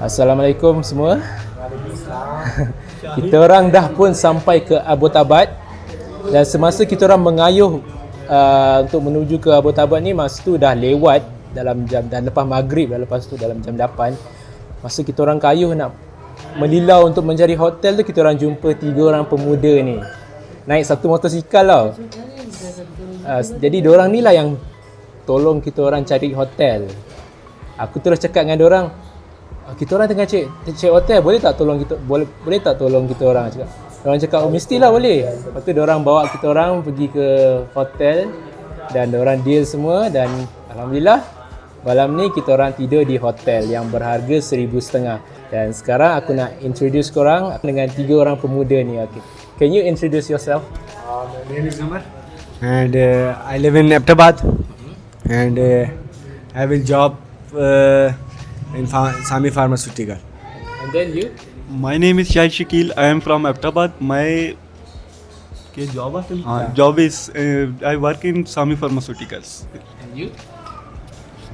Assalamualaikum semua. Kita orang dah pun sampai ke Abbottabad dan semasa kita orang mengayuh untuk menuju ke Abbottabad ni, masa tu dah lewat dalam jam, dan lepas maghrib dah, lepas tu dalam jam 8. Masa kita orang kayuh nak melilau untuk mencari hotel tu, kita orang jumpa 3 orang pemuda ni naik satu motosikal tau. Jadi diorang ni lah yang tolong kita orang cari hotel. Aku terus cakap dengan diorang, kita orang tengah cek hotel, boleh tak tolong kita, boleh tak tolong kita orang? Diorang cakap, oh mestilah boleh. Lepas tu diorang bawa kita orang pergi ke hotel dan diorang deal semua, dan alhamdulillah malam ni kita orang tidur di hotel yang berharga 1,500. Dan sekarang aku nak introduce korang dengan 3 orang pemuda ni. Okay. Can you introduce yourself? My name is Amar and I live in Abbottabad and I have a job in Sami Pharmaceutical. And then you? My name is Shahid Shakil. I am from Abbottabad. My job is I work in Sami Pharmaceuticals. And you?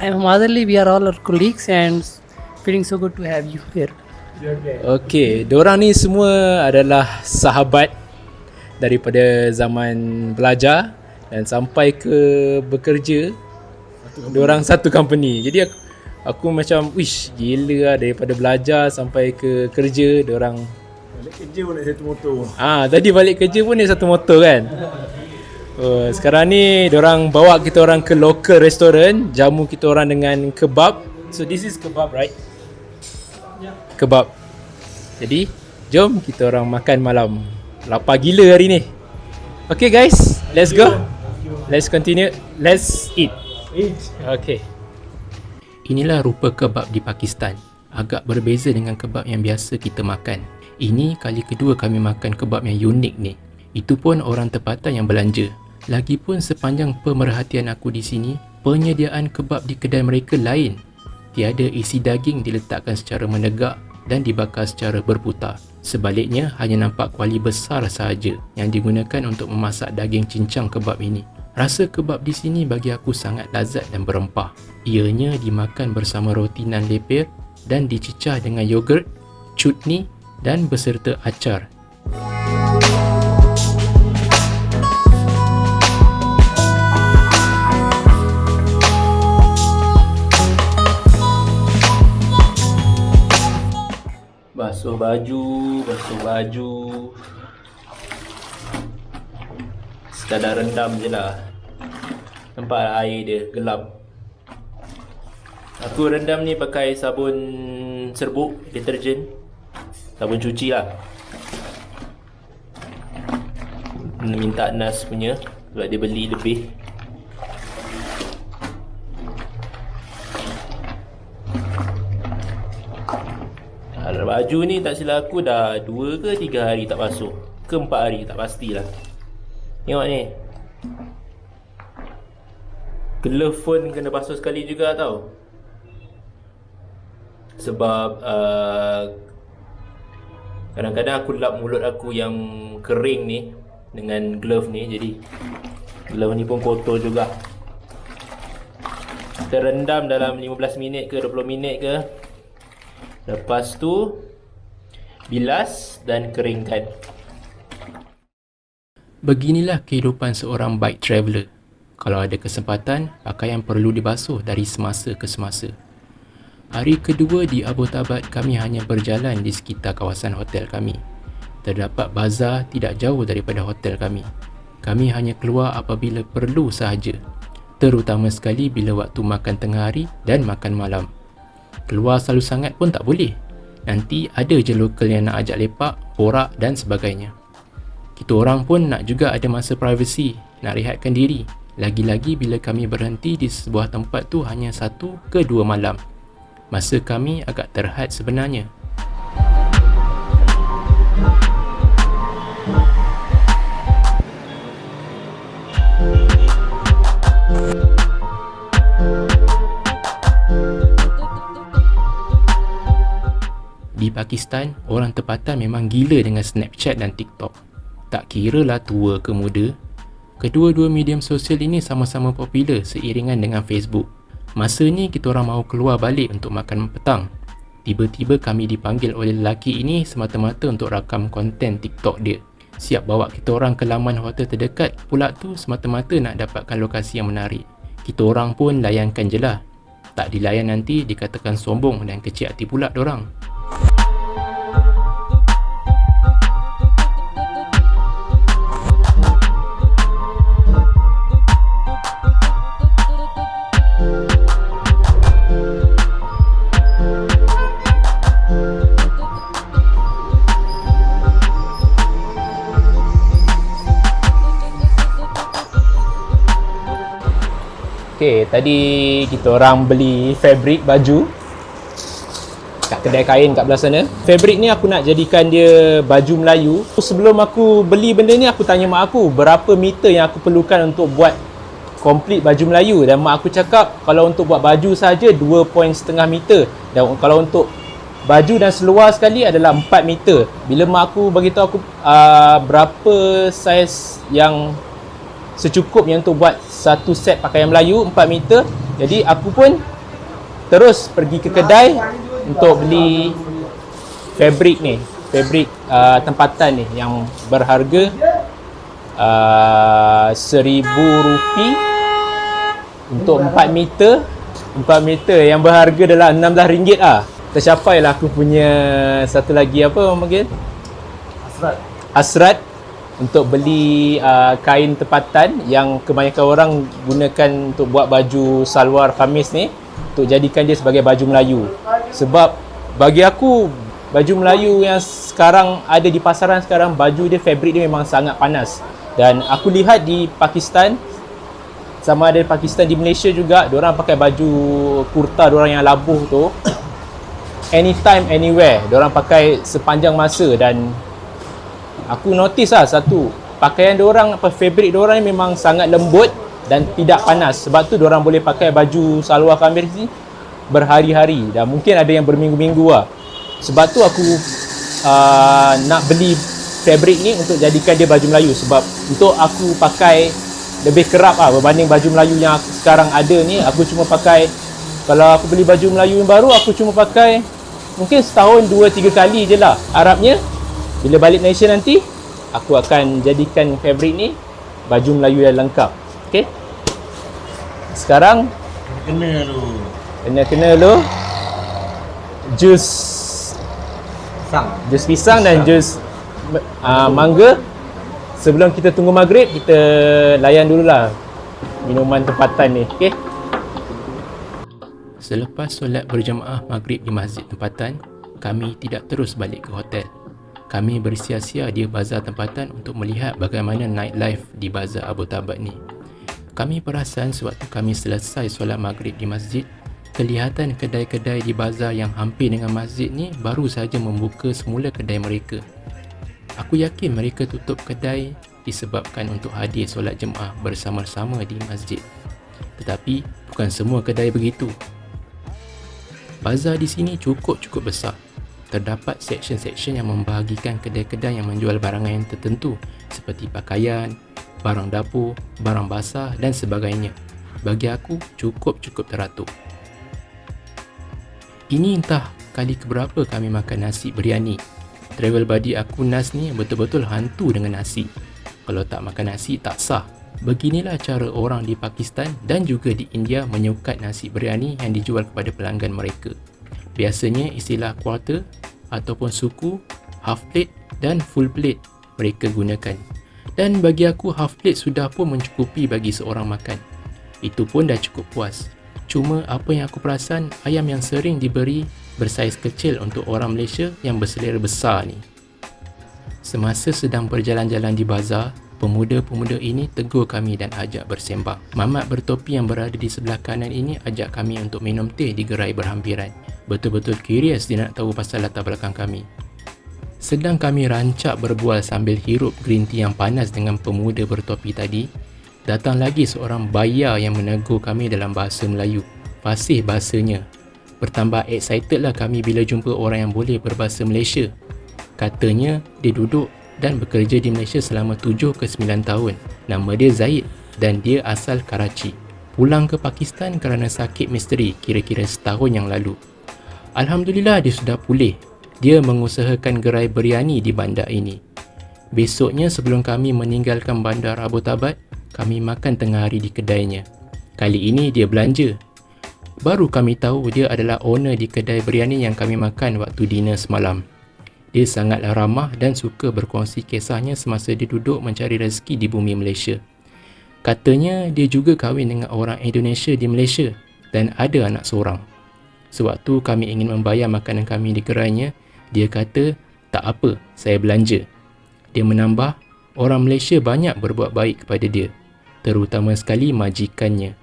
I'm Madali. We are all our colleagues and feeling so good to have you here. Okay, diorang ni semua adalah sahabat daripada zaman belajar dan sampai ke bekerja. Diorang satu company. Jadi aku macam, wish, gila lah, daripada belajar sampai ke kerja, diorang Balik kerja pun naik satu motor. tadi balik kerja pun naik satu motor kan. Sekarang ni diorang bawa kita orang ke local restaurant, jamu kita orang dengan kebab. So this is kebab, right? Kebab. Jadi jom kita orang makan malam. Lapar gila hari ni. Okay guys, let's go. Let's continue. Let's eat. Okay. Inilah rupa kebab di Pakistan. Agak berbeza dengan kebab yang biasa kita makan. Ini kali kedua kami makan kebab yang unik ni. Itu pun orang tempatan yang belanja. Lagipun sepanjang pemerhatian aku di sini, penyediaan kebab di kedai mereka lain. Tiada isi daging diletakkan secara menegak dan dibakar secara berputar. Sebaliknya, hanya nampak kuali besar sahaja yang digunakan untuk memasak daging cincang kebab ini. Rasa kebab di sini bagi aku sangat lazat dan berempah. Ianya dimakan bersama roti nan lepir dan dicicah dengan yogurt, chutney dan beserta acar. Basuh baju. Sekadar rendam je lah. Nampak air dia gelap. Aku rendam ni pakai sabun serbuk, deterjen, sabun cuci lah. Minta Nas punya sebab dia beli lebih. Baju ni tak silap aku dah 2 ke 3 hari tak basuh, ke 4 hari, tak pastilah. Tengok ni, glove pun kena basuh sekali juga tau. Sebab kadang-kadang aku lap mulut aku yang kering ni dengan glove ni, jadi glove ni pun kotor juga. Kita rendam dalam 15 minit ke 20 minit ke. Lepas tu bilas dan keringkan. Beginilah kehidupan seorang bike traveller. Kalau ada kesempatan, pakaian perlu dibasuh dari semasa ke semasa. Hari kedua di Abbottabad, kami hanya berjalan di sekitar kawasan hotel kami. Terdapat bazar tidak jauh daripada hotel kami. Kami hanya keluar apabila perlu sahaja, terutama sekali bila waktu makan tengah hari dan makan malam. Keluar selalu sangat pun tak boleh. Nanti ada je lokal yang nak ajak lepak, borak dan sebagainya. Kita orang pun nak juga ada masa privasi, nak rehatkan diri. Lagi-lagi bila kami berhenti di sebuah tempat tu hanya 1 ke 2 malam. Masa kami agak terhad sebenarnya. Di Pakistan, orang tempatan memang gila dengan Snapchat dan TikTok. Tak kira lah tua ke muda. Kedua-dua medium sosial ini sama-sama popular seiringan dengan Facebook. Masa ni kita orang mahu keluar balik untuk makan petang. Tiba-tiba kami dipanggil oleh lelaki ini semata-mata untuk rakam konten TikTok dia. Siap bawa kita orang ke laman hotel terdekat pula tu semata-mata nak dapatkan lokasi yang menarik. Kita orang pun layankan je lah. Tak dilayan nanti dikatakan sombong dan kecil hati pula dorang. Okay, tadi kita orang beli fabric baju kat kedai kain kat belah sana. Fabric ni aku nak jadikan dia baju Melayu. Sebelum aku beli benda ni, aku tanya mak aku berapa meter yang aku perlukan untuk buat complete baju Melayu. Dan mak aku cakap kalau untuk buat baju saja 2.5 meter. Dan kalau untuk baju dan seluar sekali adalah 4 meter. Bila mak aku beritahu aku berapa saiz yang secukupnya untuk buat satu set pakaian Melayu 4 meter. Jadi aku pun terus pergi ke kedai untuk beli fabric ni. Fabric tempatan ni yang berharga RM1,000 untuk 4 meter. 4 meter yang berharga dalam RM16 lah. Tercapai lah aku punya satu lagi apa orang panggil? Hasrat untuk beli kain tempatan yang kebanyakan orang gunakan untuk buat baju salwar kamis ni, untuk jadikan dia sebagai baju Melayu. Sebab bagi aku baju Melayu yang sekarang ada di pasaran sekarang, baju dia, fabric dia memang sangat panas. Dan aku lihat di Pakistan, sama ada di Pakistan, di Malaysia juga, diorang pakai baju kurta diorang yang labuh tu anytime anywhere, diorang pakai sepanjang masa. Dan aku notice lah satu, pakaian diorang, fabric diorang ni memang sangat lembut dan tidak panas. Sebab tu diorang boleh pakai baju salwar kamis ni berhari-hari, dan mungkin ada yang berminggu-minggu lah. Sebab tu aku nak beli fabric ni untuk jadikan dia baju Melayu. Sebab untuk aku pakai lebih kerap lah berbanding baju Melayu yang aku sekarang ada ni. Aku cuma pakai, kalau aku beli baju Melayu yang baru, aku cuma pakai mungkin setahun 2-3 kali je lah. Harapnya bila balik Malaysia nanti, aku akan jadikan fabric ni baju Melayu yang lengkap. Okay? Sekarang kena dulu jus pisang dan jus mangga. Sebelum kita tunggu maghrib, kita layan dululah minuman tempatan ni. Okay? Selepas solat berjemaah maghrib di masjid tempatan, kami tidak terus balik ke hotel. Kami bersia-sia di bazar tempatan untuk melihat bagaimana nightlife di bazar Abu Tabat ni. Kami perasan sewaktu kami selesai solat maghrib di masjid, kelihatan kedai-kedai di bazar yang hampir dengan masjid ni baru saja membuka semula kedai mereka. Aku yakin mereka tutup kedai disebabkan untuk hadir solat jemaah bersama-sama di masjid. Tetapi bukan semua kedai begitu. Bazar di sini cukup besar. Terdapat seksyen-seksyen yang membahagikan kedai-kedai yang menjual barangan yang tertentu seperti pakaian, barang dapur, barang basah dan sebagainya. Bagi aku, cukup teratur. Ini entah kali keberapa kami makan nasi biryani. Travel buddy aku Nas ni betul-betul hantu dengan nasi. Kalau tak makan nasi, tak sah. Beginilah cara orang di Pakistan dan juga di India menyukat nasi biryani yang dijual kepada pelanggan mereka. Biasanya istilah quarter ataupun suku, half plate dan full plate mereka gunakan. Dan bagi aku half plate sudah pun mencukupi bagi seorang makan. Itu pun dah cukup puas. Cuma apa yang aku perasan, ayam yang sering diberi bersaiz kecil untuk orang Malaysia yang berselera besar ni. Semasa sedang berjalan-jalan di bazar, pemuda-pemuda ini tegur kami dan ajak bersembang. Mamat bertopi yang berada di sebelah kanan ini ajak kami untuk minum teh di gerai berhampiran. Betul-betul curious dia nak tahu pasal latar belakang kami. Sedang kami rancak berbual sambil hirup green tea yang panas dengan pemuda bertopi tadi, datang lagi seorang baya yang menegur kami dalam bahasa Melayu. Fasih bahasanya. Bertambah excited lah kami bila jumpa orang yang boleh berbahasa Malaysia. Katanya dia duduk dan bekerja di Malaysia selama 7 ke 9 tahun. Nama dia Zaid dan dia asal Karachi. Pulang ke Pakistan kerana sakit misteri kira-kira setahun yang lalu. Alhamdulillah dia sudah pulih. Dia mengusahakan gerai biryani di bandar ini. Besoknya sebelum kami meninggalkan bandar Abbottabad, kami makan tengah hari di kedainya. Kali ini dia belanja. Baru kami tahu dia adalah owner di kedai biryani yang kami makan waktu dinner semalam. Dia sangatlah ramah dan suka berkongsi kisahnya semasa dia duduk mencari rezeki di bumi Malaysia. Katanya dia juga kahwin dengan orang Indonesia di Malaysia dan ada anak seorang. Sewaktu kami ingin membayar makanan kami di gerainya, dia kata, tak apa, saya belanja. Dia menambah, orang Malaysia banyak berbuat baik kepada dia, terutama sekali majikannya.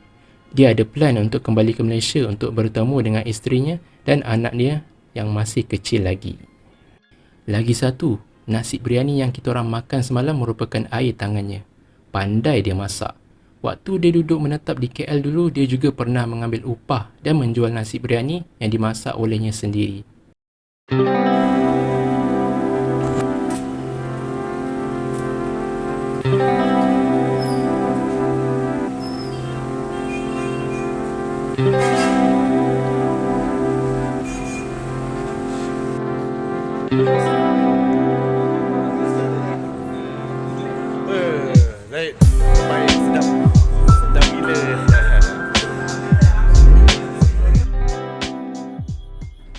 Dia ada plan untuk kembali ke Malaysia untuk bertemu dengan isterinya dan anak dia yang masih kecil lagi. Lagi satu, nasi biryani yang kita orang makan semalam merupakan air tangannya. Pandai dia masak. Waktu dia duduk menetap di KL dulu, dia juga pernah mengambil upah dan menjual nasi biryani yang dimasak olehnya sendiri. Zaid, baik, sedap. Sedap gila.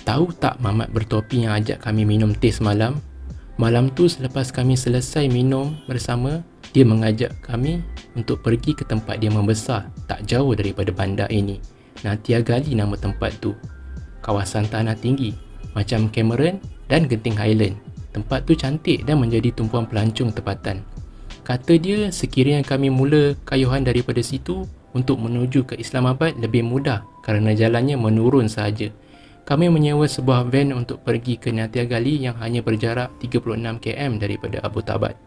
Tahu tak mamat bertopi yang ajak kami minum teh semalam? Malam tu selepas kami selesai minum bersama, dia mengajak kami untuk pergi ke tempat dia membesar, tak jauh daripada bandar ini. Natia Gali nama tempat tu. Kawasan tanah tinggi, macam Cameron dan Genting Highland. Tempat tu cantik dan menjadi tumpuan pelancong tempatan. Kata dia, sekiranya kami mula kayuhan daripada situ, untuk menuju ke Islamabad lebih mudah kerana jalannya menurun sahaja. Kami menyewa sebuah van untuk pergi ke Natia Gali yang hanya berjarak 36 km daripada Abbottabad.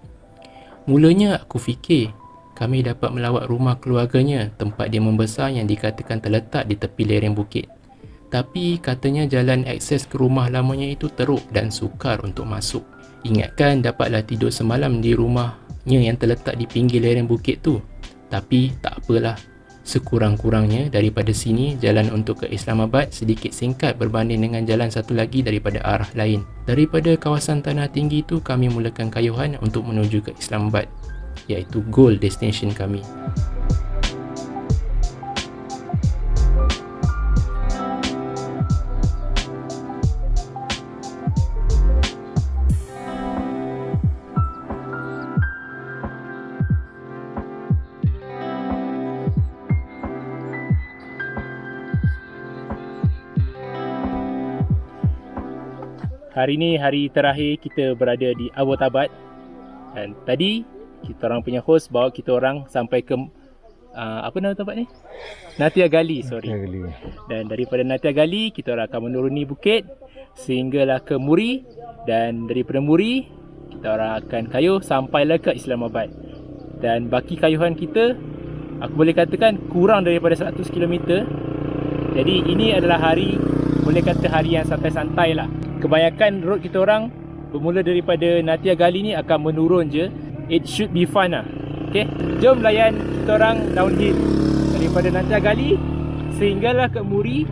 Mulanya aku fikir kami dapat melawat rumah keluarganya, tempat dia membesar yang dikatakan terletak di tepi lereng bukit. Tapi katanya jalan akses ke rumah lamanya itu teruk dan sukar untuk masuk. Ingatkan dapatlah tidur semalam di rumahnya yang terletak di pinggir lereng bukit tu. Tapi tak apalah. Sekurang-kurangnya daripada sini, jalan untuk ke Islamabad sedikit singkat berbanding dengan jalan satu lagi daripada arah lain. Daripada kawasan tanah tinggi itu, kami mulakan kayuhan untuk menuju ke Islamabad, iaitu goal destination kami. Hari ni hari terakhir kita berada di Abbottabad. Dan tadi kita orang punya host bawa kita orang sampai ke apa nama tempat ni? Natia Gali, sorry. Dan daripada Natia Gali kita orang akan menuruni bukit sehinggalah ke Muri, dan daripada Muri kita orang akan kayuh sampailah ke Islamabad. Dan baki kayuhan kita, aku boleh katakan kurang daripada 100 km. Jadi ini adalah hari, boleh kata hari yang santai-santai lah. Kebanyakan road kita orang bermula daripada Natia Gali ni akan menurun je. It should be fun lah. Okay, jom layan kita orang downhill daripada Natia Gali sehinggalah ke Muri,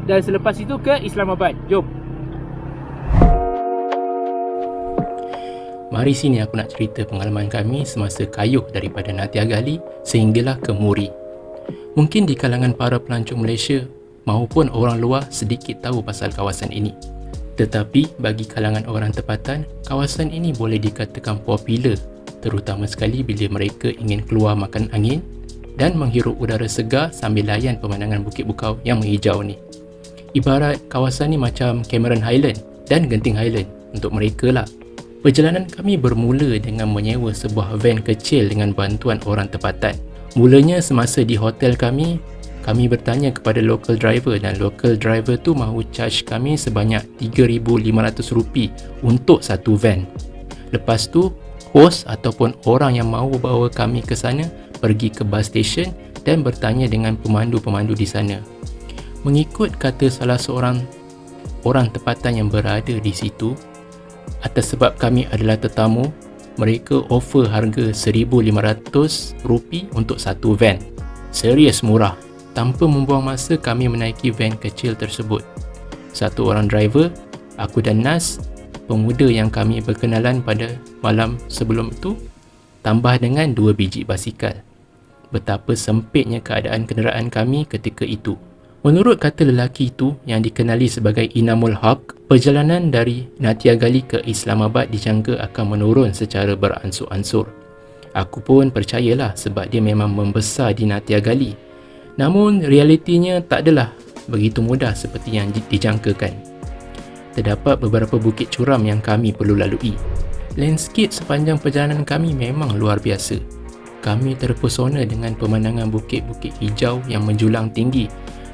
dan selepas itu ke Islamabad. Jom. Mari sini aku nak cerita pengalaman kami semasa kayuh daripada Natia Gali sehinggalah ke Muri. Mungkin di kalangan para pelancong Malaysia maupun orang luar sedikit tahu pasal kawasan ini. Tetapi bagi kalangan orang tempatan, kawasan ini boleh dikatakan popular, terutama sekali bila mereka ingin keluar makan angin dan menghirup udara segar sambil layan pemandangan Bukit Bukau yang menghijau ni. Ibarat kawasan ni macam Cameron Highland dan Genting Highland untuk mereka lah. Perjalanan kami bermula dengan menyewa sebuah van kecil dengan bantuan orang tempatan. Mulanya semasa di hotel kami bertanya kepada local driver, dan local driver tu mahu charge kami sebanyak RM3,500 untuk satu van. Lepas tu, host ataupun orang yang mahu bawa kami ke sana pergi ke bus station dan bertanya dengan pemandu-pemandu di sana. Mengikut kata salah seorang orang tempatan yang berada di situ, atas sebab kami adalah tetamu, mereka offer harga RM1,500 untuk satu van. Serius murah. Tanpa membuang masa, kami menaiki van kecil tersebut. satu orang driver, aku dan Nas, pemuda yang kami berkenalan pada malam sebelum itu, tambah dengan 2 biji basikal. Betapa sempitnya keadaan kenderaan kami ketika itu. Menurut kata lelaki itu yang dikenali sebagai Inamul Haq, perjalanan dari Nathiagali ke Islamabad dijangka akan menurun secara beransur-ansur. Aku pun percayalah sebab dia memang membesar di Nathiagali. Namun realitinya tak adalah begitu mudah seperti yang dijangkakan. Terdapat beberapa bukit curam yang kami perlu lalui. Landscape sepanjang perjalanan kami memang luar biasa. Kami terpesona dengan pemandangan bukit-bukit hijau yang menjulang tinggi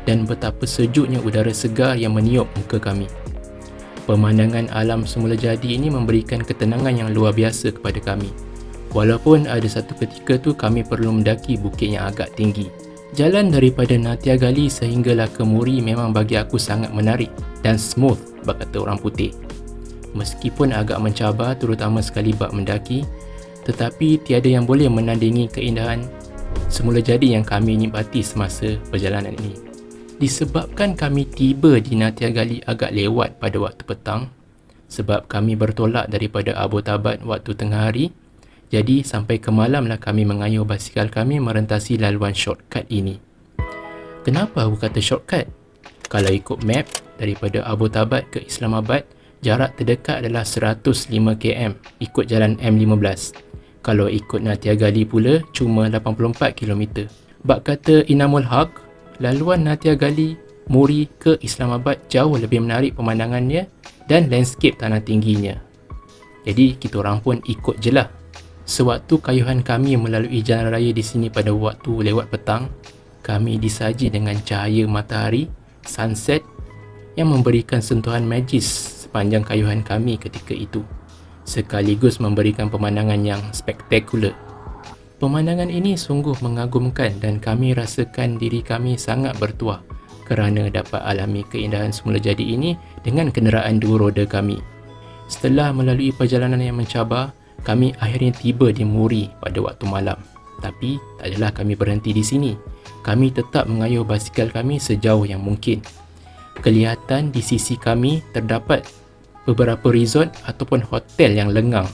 dan betapa sejuknya udara segar yang meniup muka kami. Pemandangan alam semula jadi ini memberikan ketenangan yang luar biasa kepada kami. Walaupun ada satu ketika tu kami perlu mendaki bukit yang agak tinggi. Jalan daripada Nathiagali sehinggalah ke Muri memang bagi aku sangat menarik dan smooth, kata orang putih. Meskipun agak mencabar terutama sekali bab mendaki, tetapi tiada yang boleh menandingi keindahan semula jadi yang kami nikmati semasa perjalanan ini. Disebabkan kami tiba di Nathiagali agak lewat pada waktu petang, sebab kami bertolak daripada Abbottabad waktu tengah hari, jadi sampai ke malamlah kami mengayuh basikal kami merentasi laluan shortcut ini. Kenapa aku kata shortcut? Kalau ikut map, daripada Abbottabad ke Islamabad, jarak terdekat adalah 105 km ikut jalan M15. Kalau ikut Nathiagali pula, cuma 84 km. Bak kata Inamul Haq, laluan Nathiagali Muri ke Islamabad jauh lebih menarik pemandangannya dan landscape tanah tingginya. Jadi kita orang pun ikut je lah. Sewaktu kayuhan kami melalui jalan raya di sini pada waktu lewat petang, kami disaji dengan cahaya matahari, sunset yang memberikan sentuhan magis sepanjang kayuhan kami ketika itu, sekaligus memberikan pemandangan yang spektakular. Pemandangan ini sungguh mengagumkan dan kami rasakan diri kami sangat bertuah kerana dapat alami keindahan semula jadi ini dengan kenderaan dua roda kami. Setelah melalui perjalanan yang mencabar, kami akhirnya tiba di Muri pada waktu malam. Tapi tak adalah kami berhenti di sini. Kami tetap mengayuh basikal kami sejauh yang mungkin. Kelihatan di sisi kami terdapat beberapa resort ataupun hotel yang lengang.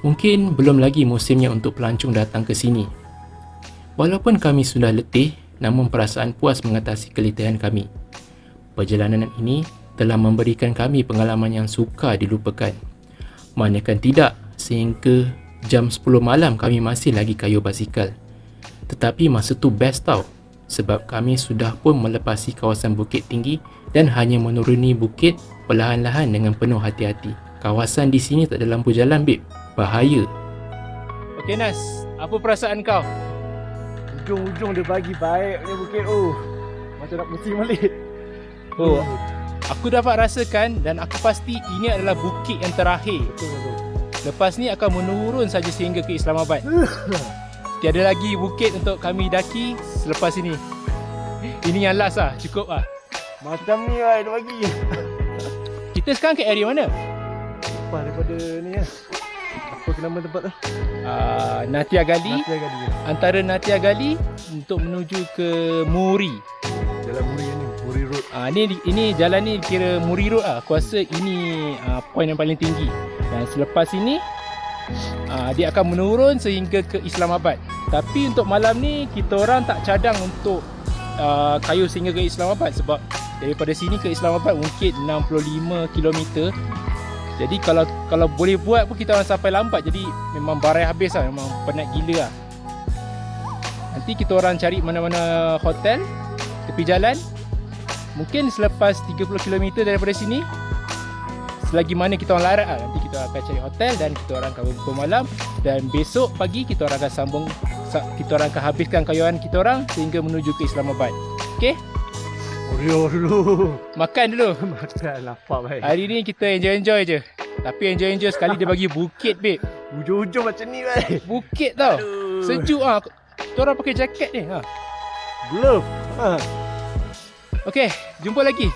Mungkin belum lagi musimnya untuk pelancong datang ke sini. Walaupun kami sudah letih, namun perasaan puas mengatasi keletihan kami. Perjalanan ini telah memberikan kami pengalaman yang sukar dilupakan. Manakan tidak, sehingga jam 10 malam kami masih lagi kayuh basikal. Tetapi masa tu best tau, sebab kami sudah pun melepasi kawasan bukit tinggi dan hanya menuruni bukit perlahan-lahan dengan penuh hati-hati. Kawasan di sini tak ada lampu jalan, babe. Bahaya. Okey Nas, apa perasaan kau? Ujung-ujung dia bagi baik punya bukit tu. Macam nak pusing balik. Oh, aku dapat rasakan dan aku pasti ini adalah bukit yang terakhir. Lepas ni akan menurun saja sehingga ke Islamabad. Tiada lagi bukit untuk kami daki selepas ini. Ini yang last lah, cukup lah. Macam ni lah dia bagi. Kita sekarang ke area mana? Lepas daripada ni lah. Apa ke nama tempat tu? Nathiagali. Nathiagali. Antara Nathiagali untuk menuju ke Muri. Jalan Muri ni, Muri Road. Ini jalan ni kira Muri Road lah. Aku rasa ini point yang paling tinggi. Dan selepas ini dia akan menurun sehingga ke Islamabad. Tapi untuk malam ni kita orang tak cadang untuk kayuh sehingga ke Islamabad sebab daripada sini ke Islamabad mungkin 65 km. Jadi kalau boleh buat pun kita orang sampai lambat. Jadi memang barai habis lah, memang penat gila lah. Nanti kita orang cari mana-mana hotel tepi jalan. Mungkin selepas 30 km daripada sini, selagi mana kita orang larat lah, nanti kita akan cari hotel dan kita orang akan bermalam. Dan besok pagi kita orang akan sambung, kita orang akan habiskan kayuhan kita orang sehingga menuju ke Islamabad. Okey? Oreo dulu. Makan dulu. Makan lapar baik. Hari ni kita enjoy je. Tapi enjoy sekali dia bagi bukit, babe. Ujung-ujung macam ni baik. Bukit tau. Aduh. Sejuk ah. Kita orang pakai jaket ni. Glove. Okey, jumpa lagi.